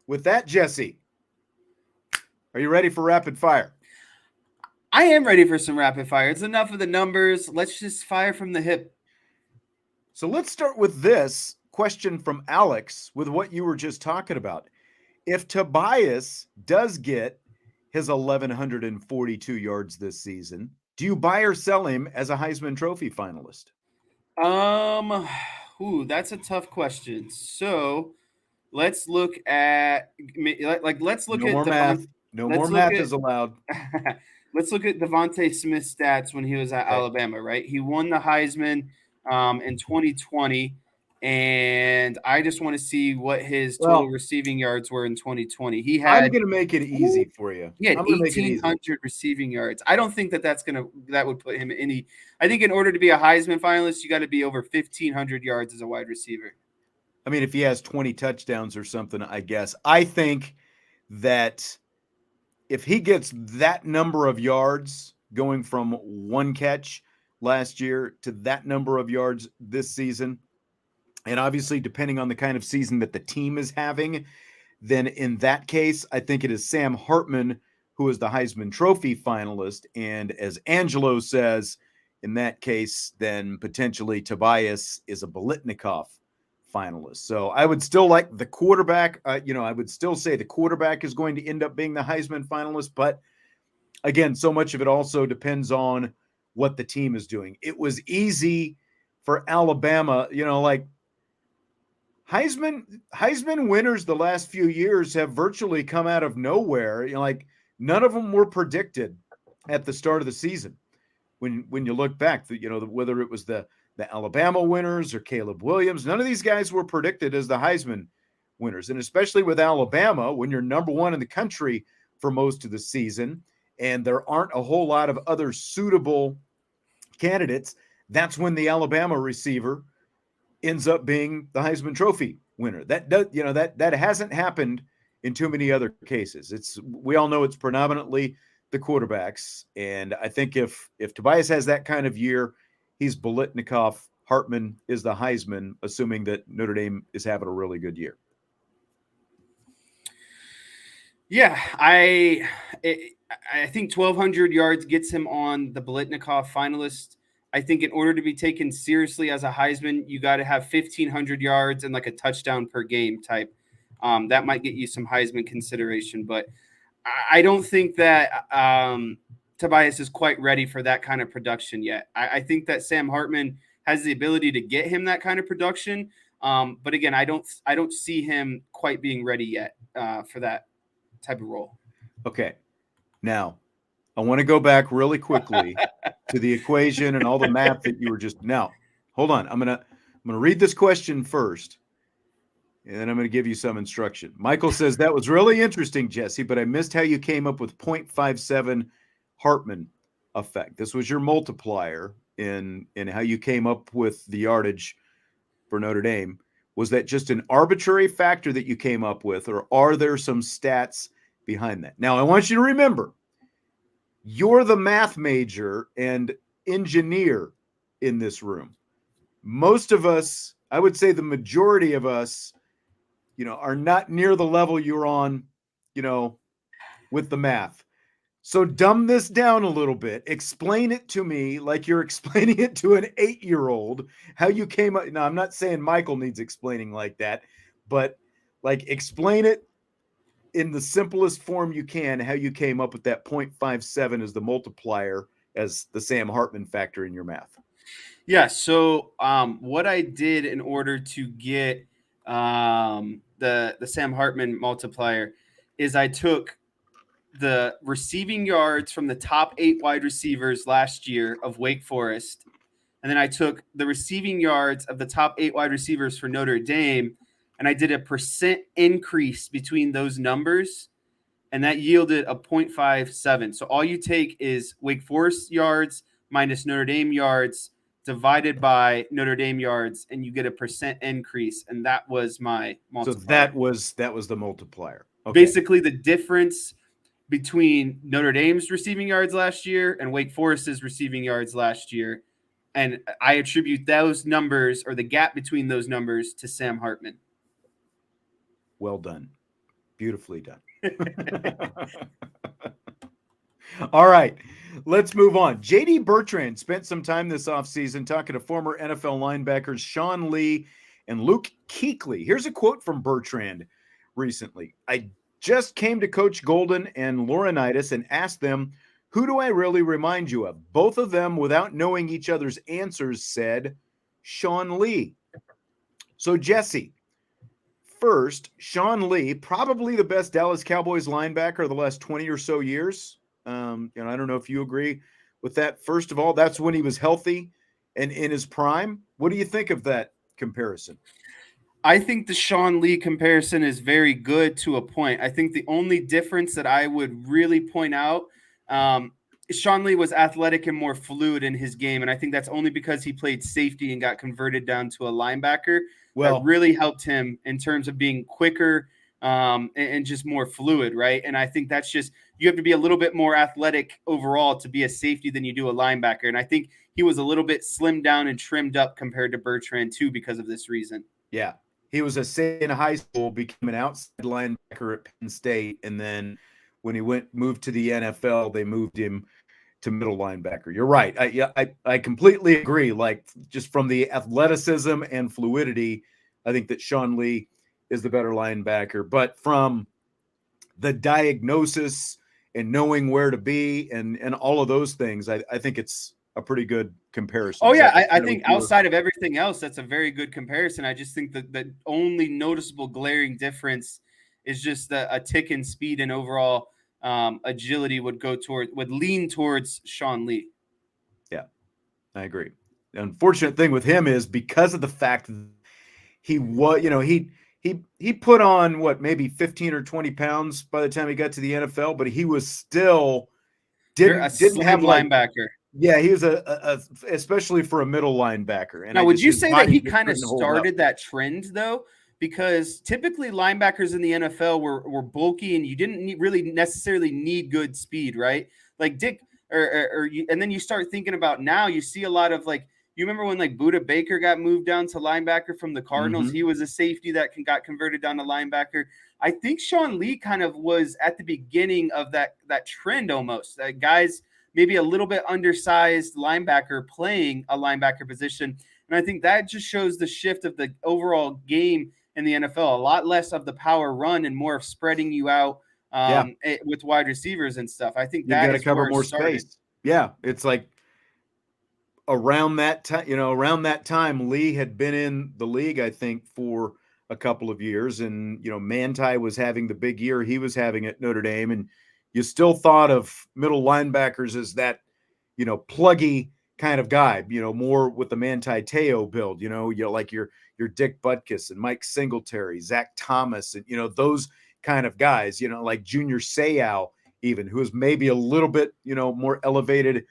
with that, Jesse, are you ready for rapid fire? I am ready for some rapid fire. It's enough of the numbers. Let's just fire from the hip. So let's start with this question from Alex with what you were just talking about. If Tobias does get his 1,142 yards this season, do you buy or sell him as a Heisman Trophy finalist? Um, that's a tough question. So let's look at let's look No at more math. No more let's look math at is allowed. let's look at Devontae Smith's stats when he was at Okay. Alabama. Right, he won the Heisman in 2020, and I just want to see what his total Well, receiving yards were in 2020. He I'm had going to make it easy for you. he had I'm going to make it easy. 1,800 receiving yards. I don't think that would put him any. I think in order to be a Heisman finalist, you got to be over 1,500 yards as a wide receiver. I mean, if he has 20 touchdowns or something, I guess. I think that if he gets that number of yards going from one catch last year to that number of yards this season, and obviously depending on the kind of season that the team is having, then in that case, I think it is Sam Hartman who is the Heisman Trophy finalist. And as Angelo says, in that case, then potentially Tobias is a Bolitnikoff finalist. So I would still like the quarterback. I would still say the quarterback is going to end up being the Heisman finalist. But again, so much of it also depends on what the team is doing. It was easy for Alabama, like Heisman winners the last few years have virtually come out of nowhere. Like none of them were predicted at the start of the season. When you look back, whether it was the Alabama winners or Caleb Williams, none of these guys were predicted as the Heisman winners. And especially with Alabama, when you're number one in the country for most of the season, and there aren't a whole lot of other suitable candidates, that's when the Alabama receiver ends up being the Heisman Trophy winner. That does, that hasn't happened in too many other cases. We all know it's predominantly the quarterbacks, and I think if Tobias has that kind of year, he's Bolitnikoff. Hartman is the Heisman, assuming that Notre Dame is having a really good year. Yeah, I think 1,200 yards gets him on the Bolitnikoff finalist. I think in order to be taken seriously as a Heisman, you got to have 1,500 yards and like a touchdown per game type. That might get you some Heisman consideration, but I don't think that Tobias is quite ready for that kind of production yet. I think that Sam Hartman has the ability to get him that kind of production, but again, I don't see him quite being ready yet for that type of role. Okay, now I want to go back really quickly to the equation and all the math that you were just. Now, hold on. I'm gonna read this question first, and then I'm going to give you some instruction. Michael says that was really interesting, Jesse, but I missed how you came up with 0.57 Hartman effect. This was your multiplier in how you came up with the yardage for Notre Dame. Was that just an arbitrary factor that you came up with, or are there some stats behind that? Now, I want you to remember, you're the math major and engineer in this room. Most of us, I would say the majority of us, are not near the level you're on, with the math. So dumb this down a little bit. Explain it to me like you're explaining it to an 8-year-old, how you came up. Now, I'm not saying Michael needs explaining like that, but like explain it in the simplest form you can, how you came up with that 0.57 as the multiplier, as the Sam Hartman factor in your math. Yeah. So what I did in order to get the Sam Hartman multiplier is I took the receiving yards from the top 8 wide receivers last year of Wake Forest, and then I took the receiving yards of the top 8 wide receivers for Notre Dame, and I did a percent increase between those numbers, and that yielded a 0.57. So all you take is Wake Forest yards minus Notre Dame yards divided by Notre Dame yards, and you get a percent increase, and that was my multiplier. So that was the multiplier. Okay. Basically, the difference between Notre Dame's receiving yards last year and Wake Forest's receiving yards last year. And I attribute those numbers, or the gap between those numbers, to Sam Hartman. Well done. Beautifully done. All right, let's move on. JD Bertrand spent some time this offseason talking to former NFL linebackers Sean Lee and Luke Keuchly. Here's a quote from Bertrand recently. I just came to Coach Golden and Laurinaitis and asked them, who do I really remind you of? Both of them, without knowing each other's answers, said Sean Lee. So, Jesse, first, Sean Lee, probably the best Dallas Cowboys linebacker of the last 20 or so years. I don't know if you agree with that. First of all, that's when he was healthy and in his prime. What do you think of that comparison? I think the Sean Lee comparison is very good to a point. I think the only difference that I would really point out, Sean Lee was athletic and more fluid in his game, and I think that's only because he played safety and got converted down to a linebacker. That really helped him in terms of being quicker and just more fluid, right? And I think that's just, you have to be a little bit more athletic overall to be a safety than you do a linebacker. And I think he was a little bit slimmed down and trimmed up compared to Bertrand too because of this reason. Yeah. He was a safety in high school, became an outside linebacker at Penn State, and then when he moved to the NFL, they moved him to middle linebacker. You're right. I completely agree. Like, just from the athleticism and fluidity, I think that Sean Lee is the better linebacker. But from the diagnosis and knowing where to be and all of those things, I think it's a pretty good comparison. Oh, yeah. I think outside of everything else, that's a very good comparison. I just think that the only noticeable glaring difference is just a tick in speed and overall agility would lean towards Sean Lee. Yeah, I agree. The unfortunate thing with him is because of the fact that he was, he put on maybe 15 or 20 pounds by the time he got to the NFL, but he was still didn't have linebacker. Yeah, he was especially for a middle linebacker. And now, would you say that he kind of started that trend though? Because typically linebackers in the NFL were bulky and you didn't really necessarily need good speed, right? Like Dick, and then you start thinking about now, you see a lot of you remember when Buda Baker got moved down to linebacker from the Cardinals? Mm-hmm. He was a safety that got converted down to linebacker. I think Sean Lee kind of was at the beginning of that trend almost. Guys maybe a little bit undersized linebacker playing a linebacker position. And I think that just shows the shift of the overall game in the NFL. A lot less of the power run and more of spreading you out with wide receivers and stuff. I think you got to cover more space. Yeah, it's like around that time, Lee had been in the league, I think, for a couple of years, and Manti was having the big year he was having at Notre Dame, and you still thought of middle linebackers as that, pluggy kind of guy, more with the Manti Te'o build, like your Dick Butkus and Mike Singletary, Zach Thomas, and, those kind of guys, like Junior Seau even, who is maybe a little bit, more elevated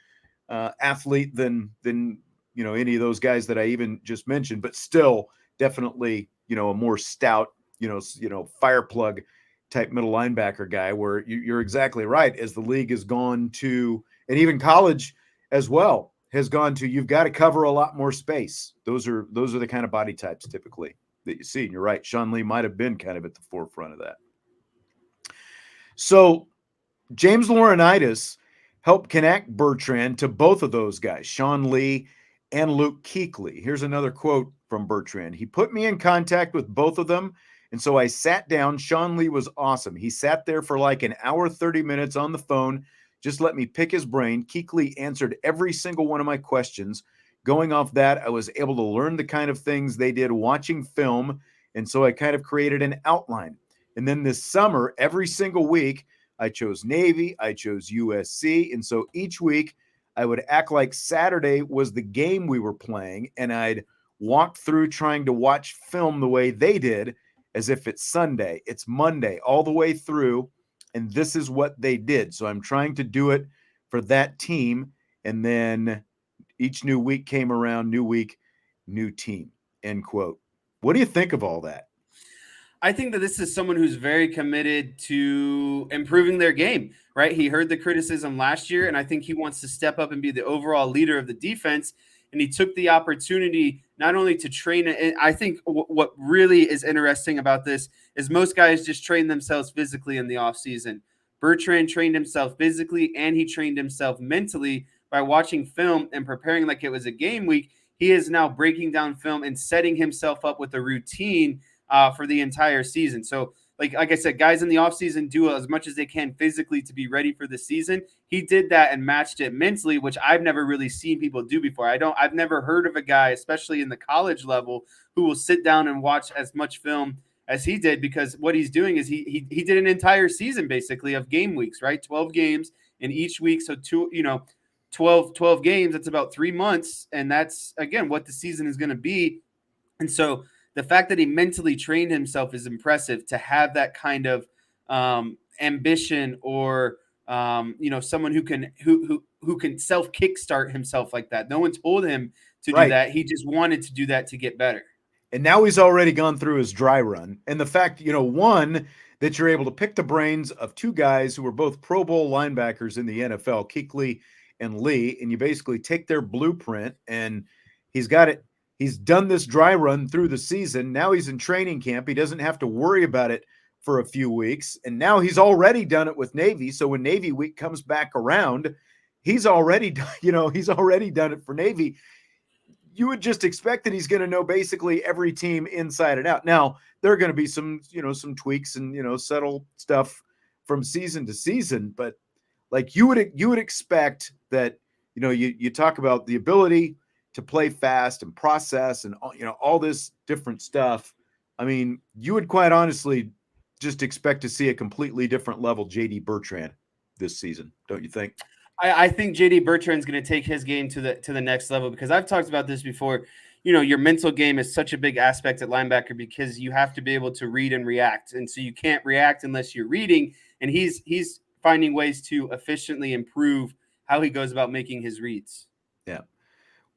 athlete than any of those guys that I even just mentioned, but still definitely, a more stout, fire plug type middle linebacker guy, where you're exactly right. As the league has gone to, and even college as well has gone to, you've got to cover a lot more space. Those are the kind of body types typically that you see. And you're right. Sean Lee might have been kind of at the forefront of that. So James Laurinaitis helped connect Bertrand to both of those guys, Sean Lee and Luke Keuchly. Here's another quote from Bertrand. He put me in contact with both of them, and so I sat down. Sean Lee was awesome. He sat there for like an hour, 30 minutes on the phone, just let me pick his brain. Keuchly answered every single one of my questions. Going off that, I was able to learn the kind of things they did watching film, and so I kind of created an outline. And then this summer, every single week, I chose Navy, I chose USC, and so each week I would act like Saturday was the game we were playing, and I'd walk through trying to watch film the way they did, as if it's Sunday, it's Monday, all the way through, and this is what they did. So I'm trying to do it for that team, and then each new week came around, new week, new team, end quote. What do you think of all that? I think that this is someone who's very committed to improving their game, right? He heard the criticism last year, and I think he wants to step up and be the overall leader of the defense. And he took the opportunity not only to train it. I think what really is interesting about this is most guys just train themselves physically in the offseason. Bertrand trained himself physically and he trained himself mentally by watching film and preparing like it was a game week. He is now breaking down film and setting himself up with a routine for the entire season. So like I said, guys in the offseason do as much as they can physically to be ready for the season. He did that and matched it mentally, which I've never really seen people do before. I've never heard of a guy, especially in the college level, who will sit down and watch as much film as he did, because what he's doing is he did an entire season basically of game weeks, right? 12 games in each week. So 12 games, that's about 3 months. And that's, again, what the season is going to be. And so the fact that he mentally trained himself is impressive. To have that kind of ambition, or someone who can self kickstart himself like that. No one told him to do that. He just wanted to do that to get better. And now he's already gone through his dry run. And the fact, one, that you're able to pick the brains of two guys who were both Pro Bowl linebackers in the NFL, Keuchly and Lee, and you basically take their blueprint, and he's got it. He's done this dry run through the season. Now he's in training camp. He doesn't have to worry about it for a few weeks. And now he's already done it with Navy. So when Navy week comes back around, he's already done it for Navy. You would just expect that he's going to know basically every team inside and out. Now, there are going to be some tweaks and, subtle stuff from season to season, but like you would expect that, you talk about the ability to play fast and process and, all this different stuff. I mean, you would quite honestly just expect to see a completely different level JD Bertrand this season, don't you think? I think JD Bertrand is going to take his game to the next level, because I've talked about this before. Your mental game is such a big aspect at linebacker, because you have to be able to read and react. And so you can't react unless you're reading. And he's finding ways to efficiently improve how he goes about making his reads. Yeah.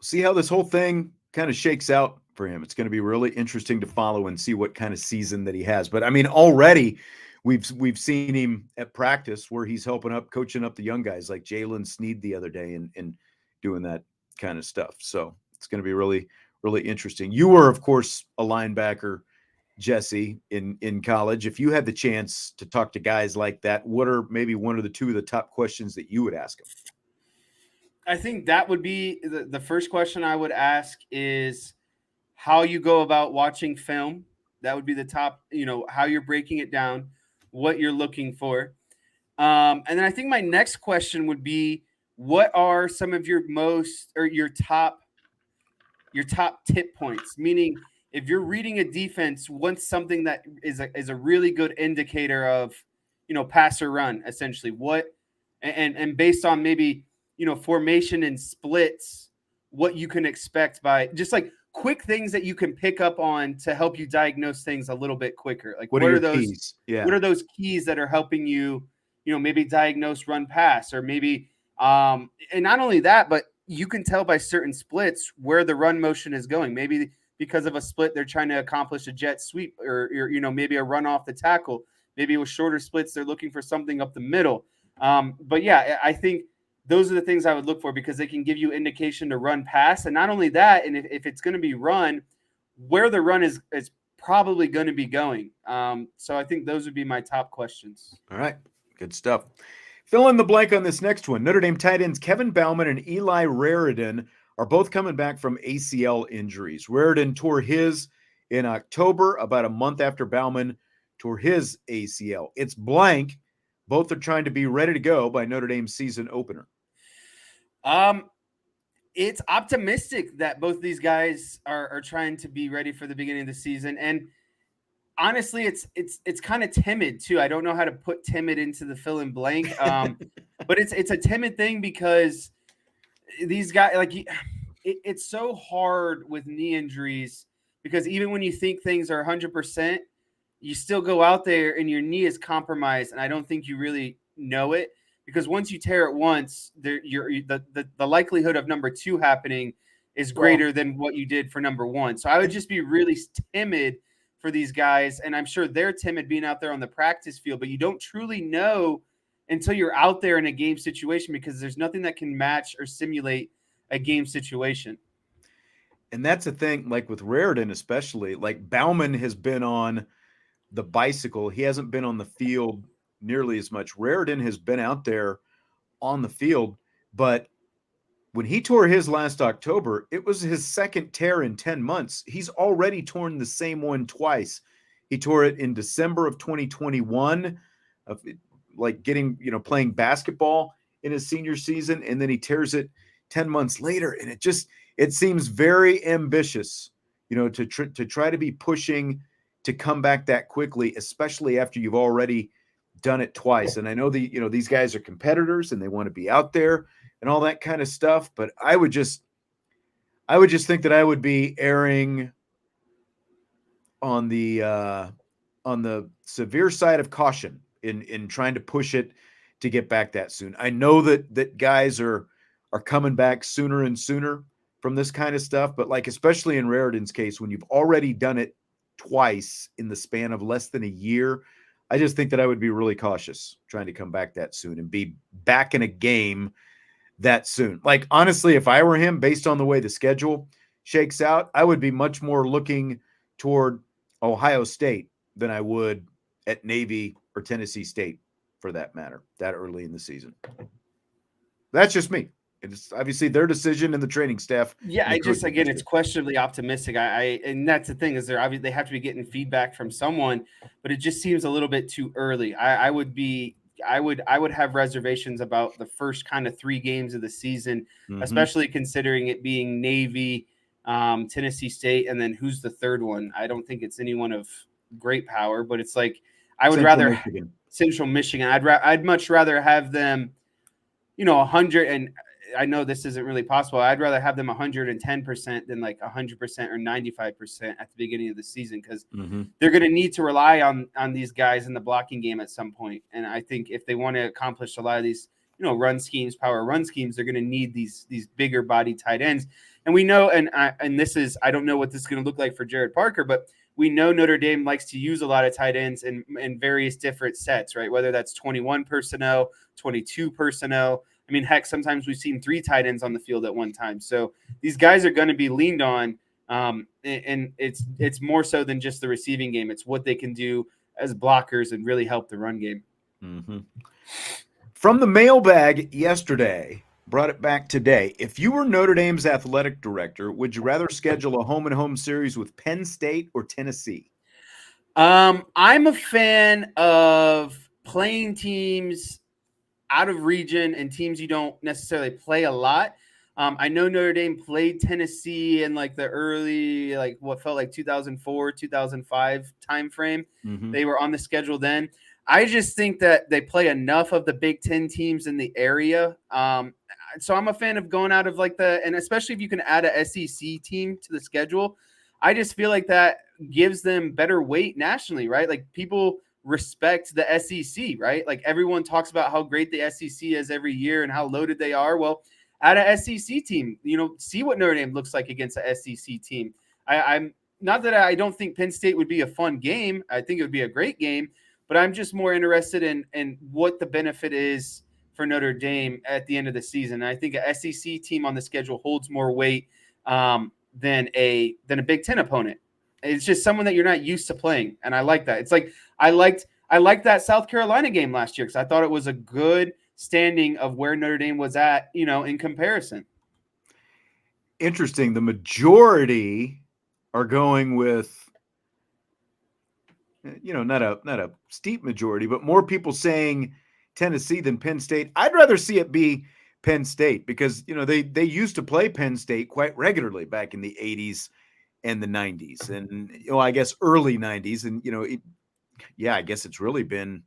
See how this whole thing kind of shakes out for him. It's going to be really interesting to follow and see what kind of season that he has. But I mean, already we've seen him at practice where he's coaching up the young guys like Jalen Sneed the other day and doing that kind of stuff. So it's going to be really, really interesting. You were, of course, a linebacker, Jesse, in college. If you had the chance to talk to guys like that, what are maybe one or the two of the top questions that you would ask them? I think that would be the first question I would ask is how you go about watching film. That would be the top, how you're breaking it down, what you're looking for. And then I think my next question would be, what are some of your top tip points? Meaning, if you're reading a defense, what's something that is a really good indicator of, pass or run, essentially? What, and based on maybe, formation and splits, what you can expect by just like quick things that you can pick up on to help you diagnose things a little bit quicker. Like what are those keys? Yeah. What are those keys that are helping you, maybe diagnose run pass, or maybe, and not only that, but you can tell by certain splits where the run motion is going. Maybe because of a split, they're trying to accomplish a jet sweep, or maybe a run off the tackle. Maybe with shorter splits, they're looking for something up the middle. But yeah, I think those are the things I would look for, because they can give you indication to run pass. And not only that, and if it's going to be run, where the run is probably going to be going. So I think those would be my top questions. All right. Good stuff. Fill in the blank on this next one. Notre Dame tight ends Kevin Bauman and Eli Raridon are both coming back from ACL injuries. Raridon tore his in October, about a month after Bauman tore his ACL. It's blank. Both are trying to be ready to go by Notre Dame's season opener. It's optimistic that both these guys are trying to be ready for the beginning of the season. And honestly, it's kind of timid too. I don't know how to put timid into the fill in blank. But it's a timid thing, because these guys, like, it's so hard with knee injuries, because even when you think things are 100%, you still go out there and your knee is compromised. And I don't think you really know it, because once you tear it once, the likelihood of number 2 happening is greater than what you did for number 1. So I would just be really timid for these guys. And I'm sure they're timid being out there on the practice field, but you don't truly know until you're out there in a game situation, because there's nothing that can match or simulate a game situation. And that's the thing, like with Raridon, especially, like Bauman has been on the bicycle. He hasn't been on the field nearly as much. Raridon has been out there on the field, but when he tore his last October, it was his second tear in 10 months. He's already torn the same one twice. He tore it in December of 2021, of like getting, playing basketball in his senior season, and then he tears it 10 months later. And it seems very ambitious, to try to be pushing to come back that quickly, especially after you've already done it twice. And I know these guys are competitors and they want to be out there and all that kind of stuff, but I would just think that I would be erring on the severe side of caution in trying to push it to get back that soon. I know that guys are coming back sooner and sooner from this kind of stuff, but like especially in Raridon's case, when you've already done it twice in the span of less than a year, I just think that I would be really cautious trying to come back that soon and be back in a game that soon. Like, honestly, if I were him, based on the way the schedule shakes out, I would be much more looking toward Ohio State than I would at Navy or Tennessee State, for that matter, that early in the season. That's just me. It's obviously their decision and the training staff. Yeah, it's questionably optimistic. And that's the thing, is they have to be getting feedback from someone, but it just seems a little bit too early. I would have reservations about the first kind of 3 games of the season, especially considering it being Navy, Tennessee State, and then who's the third one? I don't think it's anyone of great power, but it's like I would rather Central Michigan. I'd much rather have them, 100, and I know this isn't really possible. I'd rather have them 110% than like 100% or 95% at the beginning of the season, because they're going to need to rely on these guys in the blocking game at some point. And I think if they want to accomplish a lot of these, run schemes, power run schemes, they're going to need these bigger body tight ends. And we know, and this is, I don't know what this is going to look like for Jared Parker, but we know Notre Dame likes to use a lot of tight ends in various different sets, right? Whether that's 21 personnel, 22 personnel. I mean, heck, sometimes we've seen 3 tight ends on the field at one time. So these guys are going to be leaned on, and it's more so than just the receiving game. It's what they can do as blockers and really help the run game. From the mailbag yesterday, brought it back today. If you were Notre Dame's athletic director, would you rather schedule a home-and-home series with Penn State or Tennessee? I'm a fan of playing teams out of region and teams you don't necessarily play a lot. I know Notre Dame played Tennessee in like the early, like what felt like 2004, 2005 timeframe. They were on the schedule then. I just think that they play enough of the Big Ten teams in the area. So I'm a fan of going out of like and especially if you can add a SEC team to the schedule, I just feel like that gives them better weight nationally, right? Like people respect the SEC, right? Like everyone talks about how great the SEC is every year and how loaded they are. Well, add a SEC team, see what Notre Dame looks like against a SEC team. I'm not that I don't think Penn State would be a fun game. I think it would be a great game, but I'm just more interested in what the benefit is for Notre Dame at the end of the season. And I think a SEC team on the schedule holds more weight than a Big Ten opponent. It's just someone that you're not used to playing, and I like that. It's like I liked that South Carolina game last year because I thought it was a good standing of where Notre Dame was at, in comparison. Interesting. The majority are going with, not a steep majority, but more people saying Tennessee than Penn State. I'd rather see it be Penn State because, they used to play Penn State quite regularly back in the 80s and the 90s and, I guess early 90s. And, I guess it's really been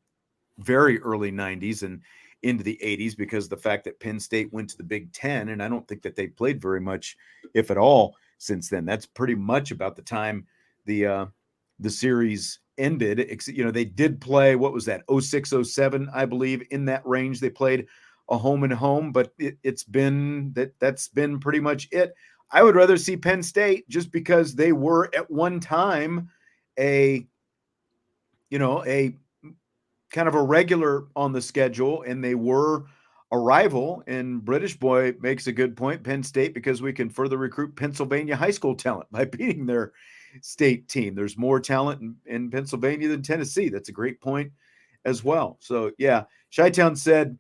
very early 90s and into the 80s because the fact that Penn State went to the Big Ten, and I don't think that they played very much, if at all, since then. That's pretty much about the time the series ended. They did play, what was that, 06, 07, I believe, in that range. They played a home and home, but that's been pretty much it. I would rather see Penn State just because they were at one time a kind of a regular on the schedule, and they were a rival, and British Boy makes a good point, Penn State, because we can further recruit Pennsylvania high school talent by beating their state team. There's more talent in Pennsylvania than Tennessee. That's a great point as well. So, yeah, Chi-Town said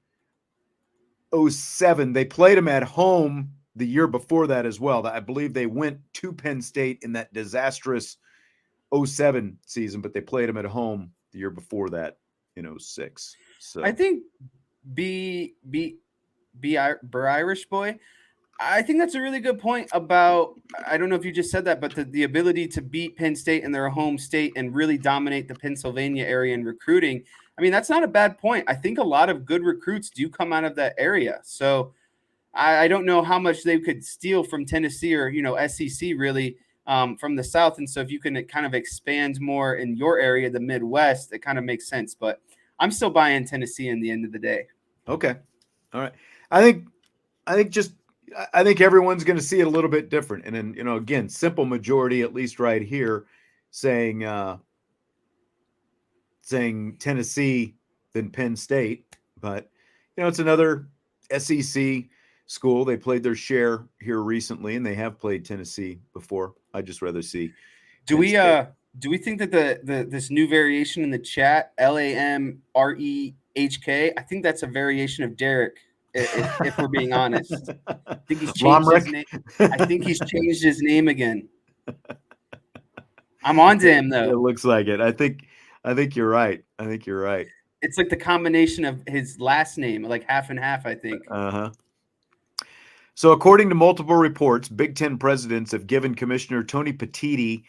07. They played them at home the year before that as well. I believe they went to Penn State in that disastrous 07 season, but they played them at home the year before that in 06. So I think Irish Boy, I think that's a really good point about, I don't know if you just said that, but the ability to beat Penn State in their home state and really dominate the Pennsylvania area in recruiting. I mean, that's not a bad point. I think a lot of good recruits do come out of that area. So I don't know how much they could steal from Tennessee or, SEC really from the South. And so if you can kind of expand more in your area, the Midwest, it kind of makes sense. But I'm still buying Tennessee in the end of the day. Okay. All right. I think everyone's going to see it a little bit different. And then, again, simple majority, at least right here, saying Tennessee than Penn State. But, it's another SEC school. They played their share here recently, and they have played Tennessee before. I'd just rather see. Do we think that this new variation in the chat, LAMREHK, I think that's a variation of Derek, if we're being honest. I think he's changed his name. I think he's changed his name again. I'm on to him though. It looks like it. I think you're right. It's like the combination of his last name, like half and half, I think. So according to multiple reports, Big Ten presidents have given Commissioner Tony Petitti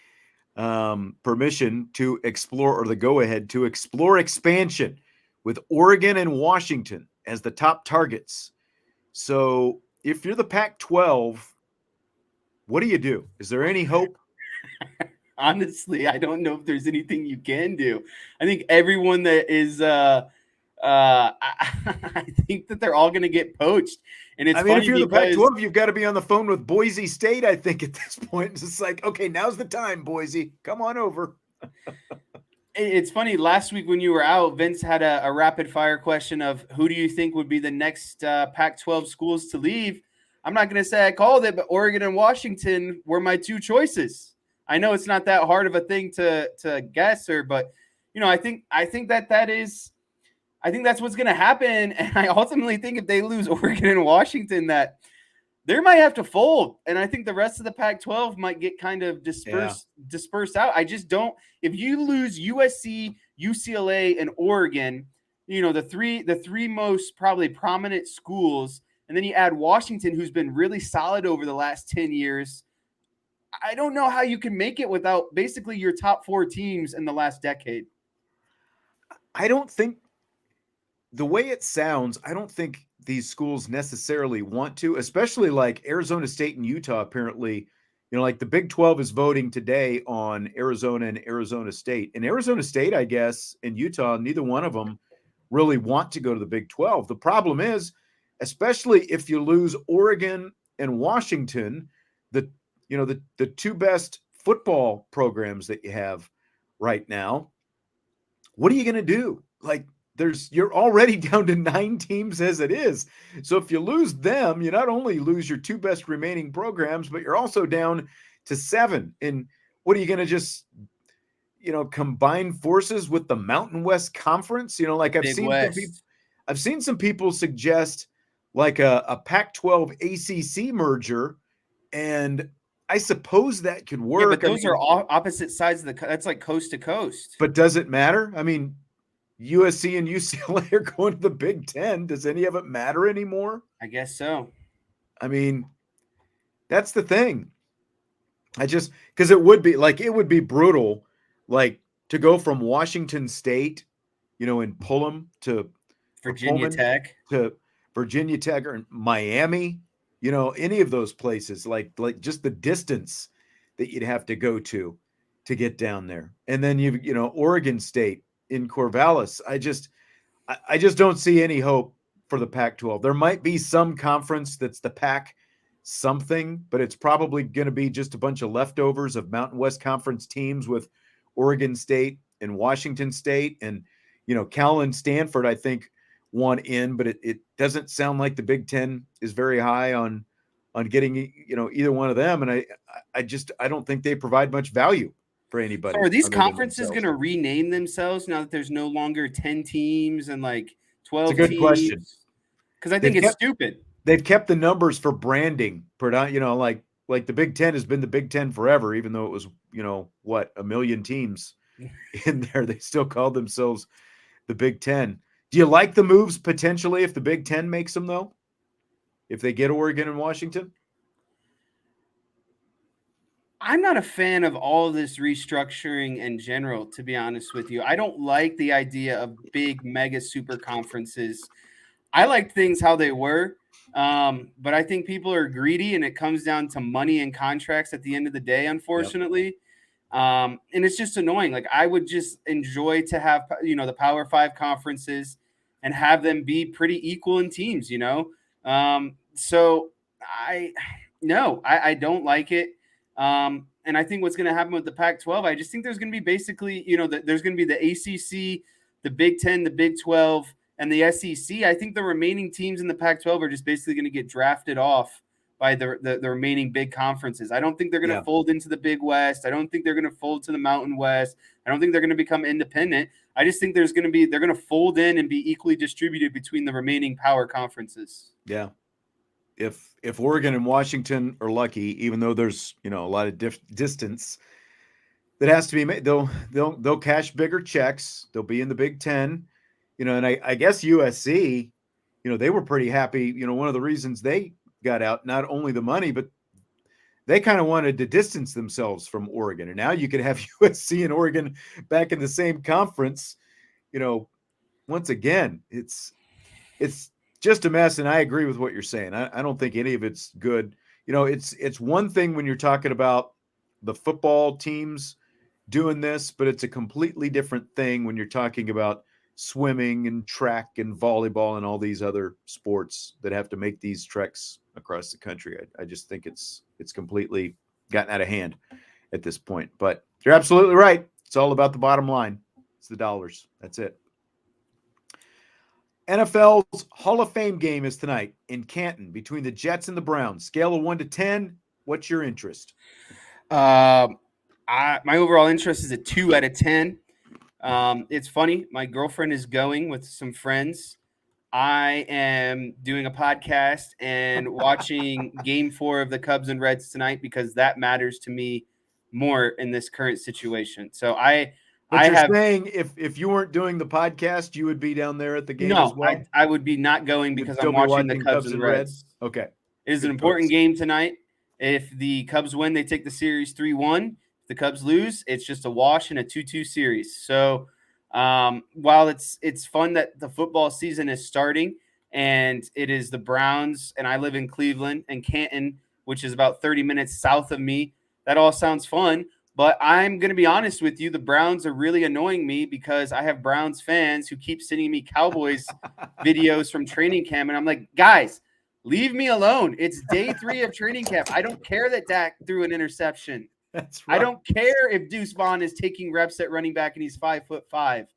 permission to explore, or the go-ahead to explore expansion with Oregon and Washington as the top targets. So if you're the Pac-12, what do you do? Is there any hope? Honestly, I don't know if there's anything you can do. I think everyone that is I think that they're all going to get poached. And it's funny, if you're the Pac-12, you've got to be on the phone with Boise State, I think, at this point. It's like, okay, now's the time, Boise. Come on over. It's funny. Last week when you were out, Vince had a rapid-fire question of who do you think would be the next Pac-12 schools to leave? I'm not going to say I called it, but Oregon and Washington were my two choices. I know it's not that hard of a thing to guess, but I think that's what's going to happen. And I ultimately think if they lose Oregon and Washington, that they might have to fold. And I think the rest of the Pac-12 might get kind of dispersed out. I just don't. If you lose USC, UCLA, and Oregon, the three most probably prominent schools, and then you add Washington, who's been really solid over the last 10 years, I don't know how you can make it without basically your top four teams in the last decade. I don't think, the way it sounds, I don't think these schools necessarily want to, especially like Arizona State and Utah. Apparently, like the Big 12 is voting today on Arizona and Arizona State. And Arizona State, I guess, and Utah, neither one of them really want to go to the Big 12. The problem is, especially if you lose Oregon and Washington, the two best football programs that you have right now, what are you going to do? Like, you're already down to 9 teams as it is. So if you lose them, you not only lose your two best remaining programs, but you're also down to 7. And what are you going to just, combine forces with the Mountain West Conference? Like I've seen some people suggest like a Pac-12 ACC merger, and I suppose that could work. Yeah, but those are all opposite sides of that's like coast to coast. But does it matter? I mean, USC and UCLA are going to the Big Ten. Does any of it matter anymore? I guess so. I mean, that's the thing. Because it would be brutal, like to go from Washington State, and Pullman to Virginia Tech or Miami, any of those places, like just the distance that you'd have to go to get down there. And then Oregon State in Corvallis. I just don't see any hope for the Pac-12. There might be some conference that's the Pac something, but it's probably going to be just a bunch of leftovers of Mountain West Conference teams with Oregon State and Washington State. And, Cal and Stanford, I think, want in, but it doesn't sound like the Big Ten is very high on getting, either one of them. And I don't think they provide much value for anybody. So are these conferences going to rename themselves now that there's no longer 10 teams and like 12 it's a good teams? Question. Because I think it's stupid. They've kept the numbers for branding, like the Big Ten has been the Big Ten forever, even though it was, 1 million teams in there. They still called themselves the Big Ten. Do you like the moves potentially if the Big Ten makes them, though? If they get Oregon and Washington? I'm not a fan of all of this restructuring in general, to be honest with you. I don't like the idea of big mega super conferences. I liked things how they were, but I think people are greedy, and it comes down to money and contracts at the end of the day, unfortunately. Yep. And it's just annoying. Like, I would just enjoy to have, the Power 5 conferences and have them be pretty equal in teams, So I don't like it. And I think what's going to happen with the Pac-12, I just think there's going to be basically, there's going to be the ACC, the Big 10, the Big 12, and the SEC. I think the remaining teams in the Pac-12 are just basically going to get drafted off by the remaining big conferences. I don't think they're going to fold into the Big West. I don't think they're going to fold to the Mountain West. I don't think they're going to become independent. I just think they're going to fold in and be equally distributed between the remaining power conferences. Yeah. If Oregon and Washington are lucky, even though there's, a lot of distance that has to be made, they'll cash bigger checks. They'll be in the Big Ten, and I guess USC, they were pretty happy. One of the reasons they got out, not only the money, but they kind of wanted to distance themselves from Oregon. And now you could have USC and Oregon back in the same conference. Once again, it's just a mess. And I agree with what you're saying. I don't think any of it's good. It's one thing when you're talking about the football teams doing this, but it's a completely different thing when you're talking about swimming and track and volleyball and all these other sports that have to make these treks across the country. I just think it's completely gotten out of hand at this point. But you're absolutely right. It's all about the bottom line. It's the dollars. That's it. NFL's Hall of Fame game is tonight in Canton between the Jets and the Browns. Scale of 1 to 10. What's your interest? My overall interest is a 2 out of 10. It's funny. My girlfriend is going with some friends. I am doing a podcast and watching Game 4 of the Cubs and Reds tonight because that matters to me more in this current situation. So saying if you weren't doing the podcast, you would be down there at the game as well? No, I would be not going because I'm watching the Cubs and Reds. Okay. It is an important game tonight. If the Cubs win, they take the series 3-1. If the Cubs lose, it's just a wash in a 2-2 series. So while it's fun that the football season is starting and it is the Browns, and I live in Cleveland and Canton, which is about 30 minutes south of me, that all sounds fun. But I'm going to be honest with you, the Browns are really annoying me because I have Browns fans who keep sending me Cowboys videos from training camp. And I'm like, guys, leave me alone. It's day 3 of training camp. I don't care that Dak threw an interception. That's right. I don't care if Deuce Vaughn is taking reps at running back and he's 5'5".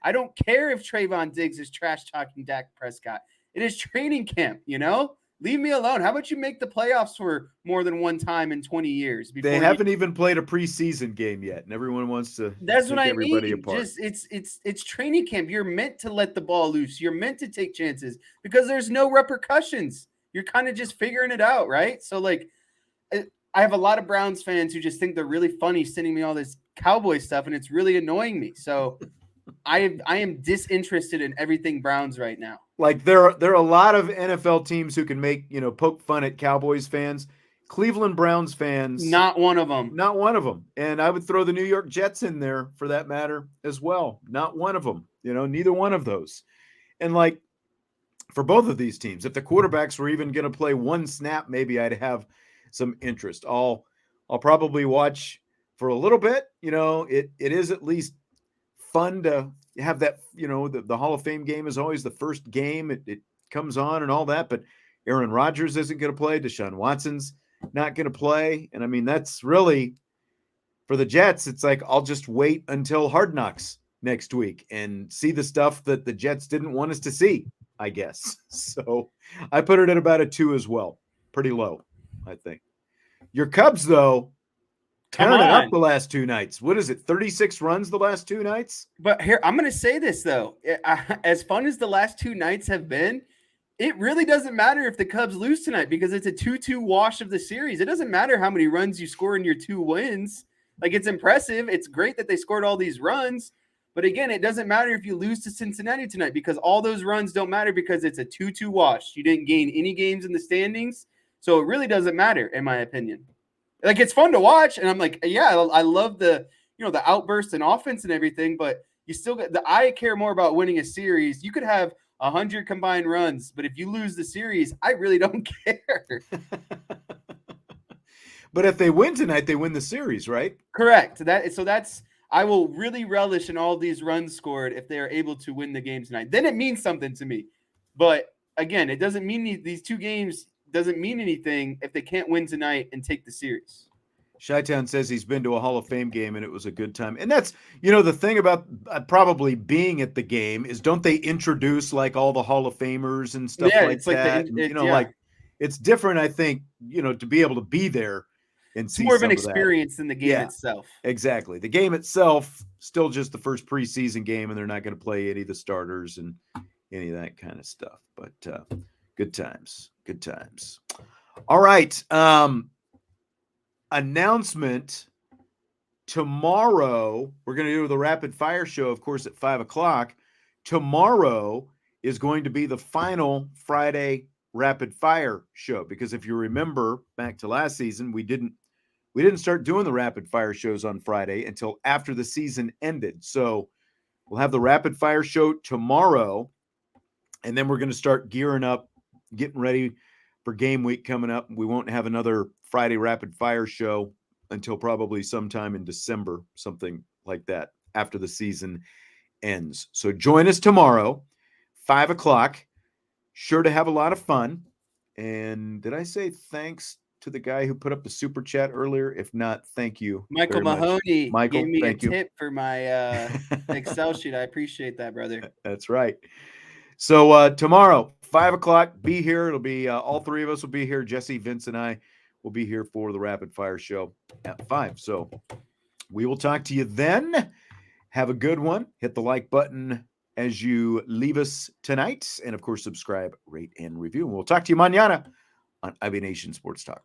I don't care if Trayvon Diggs is trash talking Dak Prescott. It is training camp, Leave me alone. How about you make the playoffs for more than one time in 20 years? They haven't even played a preseason game yet, and everyone wants to. That's what I everybody mean. Apart. Just it's training camp. You're meant to let the ball loose. You're meant to take chances because there's no repercussions. You're kind of just figuring it out, right? So like, I have a lot of Browns fans who just think they're really funny sending me all this Cowboy stuff, and it's really annoying me. So I am disinterested in everything Browns right now. Like there are a lot of NFL teams who can make, poke fun at Cowboys fans. Cleveland Browns fans, not one of them. Not one of them. And I would throw the New York Jets in there for that matter as well. Not one of them. Neither one of those. And like for both of these teams, if the quarterbacks were even going to play one snap, maybe I'd have some interest. I'll probably watch for a little bit. It is at least fun to have that, the Hall of Fame game is always the first game. It comes on and all that, but Aaron Rodgers isn't going to play. Deshaun Watson's not going to play. And that's really for the Jets. It's like, I'll just wait until Hard Knocks next week and see the stuff that the Jets didn't want us to see, I guess. So I put it at about a 2 as well. Pretty low, I think. Your Cubs, though, Come tearing it up on. the last 2 nights. What is it, 36 runs the last 2 nights? But here, I'm going to say this, though. As fun as the last 2 nights have been, it really doesn't matter if the Cubs lose tonight because it's a 2-2 wash of the series. It doesn't matter how many runs you score in your 2 wins. Like, it's impressive. It's great that they scored all these runs. But again, it doesn't matter if you lose to Cincinnati tonight because all those runs don't matter because it's a 2-2 wash. You didn't gain any games in the standings. So it really doesn't matter, in my opinion. Like, it's fun to watch. And I'm like, yeah, I love the outbursts and offense and everything. But you still get I care more about winning a series. You could have 100 combined runs, but if you lose the series, I really don't care. But if they win tonight, they win the series, right? Correct. I will really relish in all these runs scored if they are able to win the game tonight. Then it means something to me. But again, it doesn't mean these 2 games doesn't mean anything if they can't win tonight and take the series. Chi-Town says he's been to a Hall of Fame game and it was a good time. And that's, the thing about probably being at the game is don't they introduce like all the Hall of Famers and stuff like that? Like it's different, I think, to be able to be there and see more of an some of that. experience than the game itself. Exactly. The game itself, still just the first preseason game, and they're not going to play any of the starters and any of that kind of stuff. But good times. Good times. All right. Announcement tomorrow. We're going to do the rapid fire show, of course, at 5:00. Tomorrow is going to be the final Friday rapid fire show because if you remember back to last season, we didn't start doing the rapid fire shows on Friday until after the season ended. So we'll have the rapid fire show tomorrow, and then we're going to start gearing up, getting ready for game week coming up. We won't have another Friday rapid fire show until probably sometime in December, something like that, after the season ends. So join us tomorrow, 5:00. Sure to have a lot of fun. And did I say thanks to the guy who put up the super chat earlier? If not, thank you. Michael Mahoney gave me a tip for my Excel sheet. I appreciate that, brother. That's right. So tomorrow, 5:00, be here. It'll be all 3 of us will be here. Jesse, Vince, and I will be here for the rapid fire show at 5. So we will talk to you then. Have a good one. Hit the like button as you leave us tonight. And of course, subscribe, rate, and review. And we'll talk to you mañana on IB Nation Sports Talk.